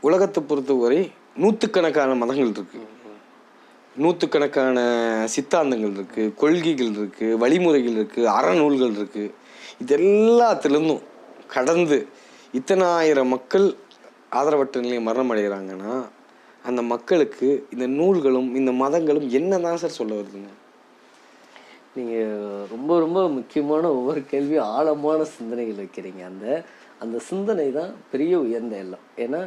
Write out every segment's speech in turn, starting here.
உலகத்தை பொறுத்தவரை நூற்றுக்கணக்கான மதங்கள் இருக்குது, நூற்றுக்கணக்கான சித்தாந்தங்கள் இருக்குது, கொள்கைகள் இருக்குது, வழிமுறைகள் இருக்குது, அறநூல்கள் இருக்குது. இது எல்லாத்துலேருந்தும் கடந்து இத்தனை ஆயிரம் மக்கள் ஆதரவற்ற நிலையை மரணம் அடைகிறாங்கன்னா அந்த மக்களுக்கு இந்த நூல்களும் இந்த மதங்களும் என்ன தான் சார் சொல்ல வருதுங்க? நீங்கள் ரொம்ப ரொம்ப முக்கியமான ஒவ்வொரு கேள்வியும் ஆழமான சிந்தனைகள் வைக்கிறீங்க. அந்த சிந்தனை தான் பெரிய உயர்ந்த எல்லாம். ஏன்னா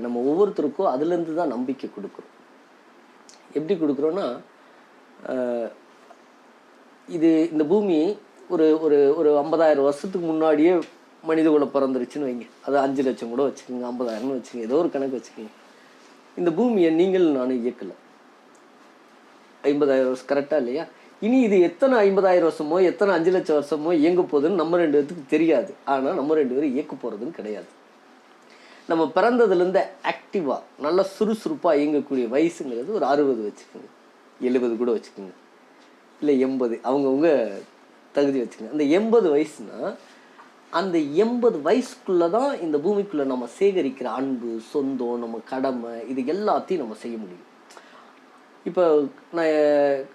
நம்ம ஒவ்வொருத்தருக்கும் அதுலேருந்து தான் நம்பிக்கை கொடுக்குறோம். எப்படி கொடுக்குறோன்னா, இந்த பூமி ஒரு ஒரு ஒரு 50,000 வருஷத்துக்கு முன்னாடியே மனித குலம் பிறந்துருச்சுன்னு வைங்க. அது 5 லட்சம் கூட வச்சுக்கோங்க, 50,000 வச்சுக்கோங்க, ஏதோ ஒரு கணக்கு வச்சுக்கோங்க. இந்த பூமியை நீங்கள் நானும் இயக்கலை. 50,000 வருஷம் கரெக்டாக இல்லையா? இனி இது எத்தனை 50,000 வருஷமோ எத்தனை 5 லட்சம் வருஷமோ இயங்க போகுதுன்னு நம்ம 2 பேருக்கு தெரியாது. ஆனால் நம்ம 2 பேரும் இயக்க போகிறதுன்னு கிடையாது. நம்ம பிறந்ததுலேருந்து ஆக்டிவாக நல்லா சுறுசுறுப்பாக இயங்கக்கூடிய வயசுங்கிறது ஒரு 60 வச்சுக்கோங்க, 70 கூட வச்சுக்கோங்க, இல்லை 80, அவங்கவுங்க தகுதி வச்சுக்கோங்க. அந்த 80 வயசுனா அந்த 80 வயசுக்குள்ளே தான் இந்த பூமிக்குள்ளே நம்ம சேகரிக்கிற அன்பு, சொந்தம், நம்ம கடமை, இது எல்லாத்தையும் நம்ம செய்ய முடியும். இப்போ நான்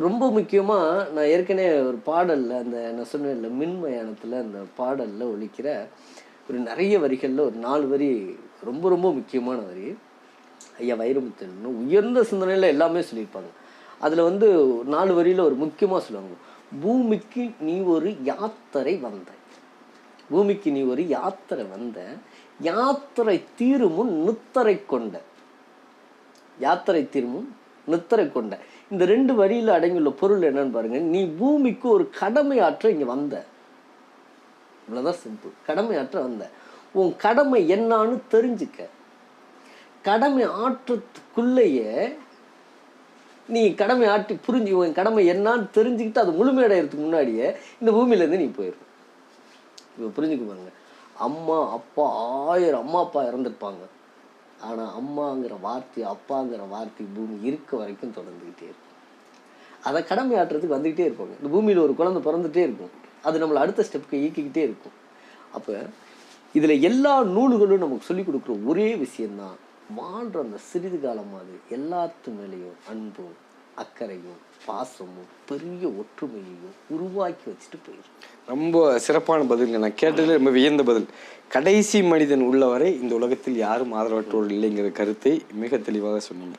ரொம்ப முக்கியமாக நான் ஏற்கனவே ஒரு பாடலில் நான் சொன்னேன் இல்லை, மின்மயானத்தில் அந்த பாடலில் ஒலிக்கிற ஒரு நிறைய வரிகளில் ஒரு 4 வரி ரொம்ப ரொம்ப முக்கியமான வரி. ஐயா வைரமுத்து உயர்ந்த சிந்தனையில் எல்லாமே சொல்லியிருப்பாங்க. அதில் 4 வரியில் ஒரு முக்கியமாக சொல்லுவாங்க, பூமிக்கு நீ ஒரு யாத்திரை வந்த, பூமிக்கு நீ ஒரு யாத்திரை வந்த, யாத்திரை தீருமுன் நித்தரை கொண்ட, யாத்திரை தீருமுன் நித்தரை கொண்ட. இந்த 2 வரியில் அடங்கியுள்ள பொருள் என்னன்னு பாருங்க. நீ பூமிக்கு ஒரு கடமை ஆற்ற இங்கே வந்த, இவ்வளோதான் சிம்பிள். கடமை ஆற்ற வந்த, உன் கடமை என்னான்னு தெரிஞ்சுக்க. கடமை ஆற்றத்துக்குள்ளேயே நீ கடமை ஆற்றி புரிஞ்சு உன் கடமை என்னான்னு தெரிஞ்சுக்கிட்டு அது முழுமையடைகிறதுக்கு முன்னாடியே இந்த பூமியிலேருந்து நீ போயிடும். இப்போ புரிஞ்சுக்க பாருங்க, அம்மா அப்பா 1000 அம்மா அப்பா இறந்துருப்பாங்க. ஆனால் அம்மாங்கிற வார்த்தை அப்பாங்கிற வார்த்தை பூமி இருக்க வரைக்கும் தொடர்ந்துக்கிட்டே இருக்கும். அதை கடமை ஆற்றுறதுக்கு வந்துக்கிட்டே இருப்பாங்க. இந்த பூமியில் ஒரு குழந்தை பிறந்துகிட்டே இருக்கும், அது நம்மளை அடுத்த ஸ்டெப்புக்கு இயக்கிக்கிட்டே இருக்கும். அப்போ இதில் எல்லா நூல்களும் நமக்கு சொல்லிக் கொடுக்குற ஒரே விஷயந்தான், வாழ்கிற அந்த சிறிது காலமாவது எல்லாத்து மேலேயும் அன்பும் அக்கறையும் பாசமும் பெரிய ஒற்றுமையையும் உருவாக்கி வச்சுட்டு போயிடும். ரொம்ப சிறப்பான பதில். நான் கேட்டதில் ரொம்ப வியந்த பதில். கடைசி மனிதன் உள்ளவரை இந்த உலகத்தில் யாரும் ஆதரவற்றோர் இல்லைங்கிற கருத்தை மிக தெளிவாக சொன்னீங்க.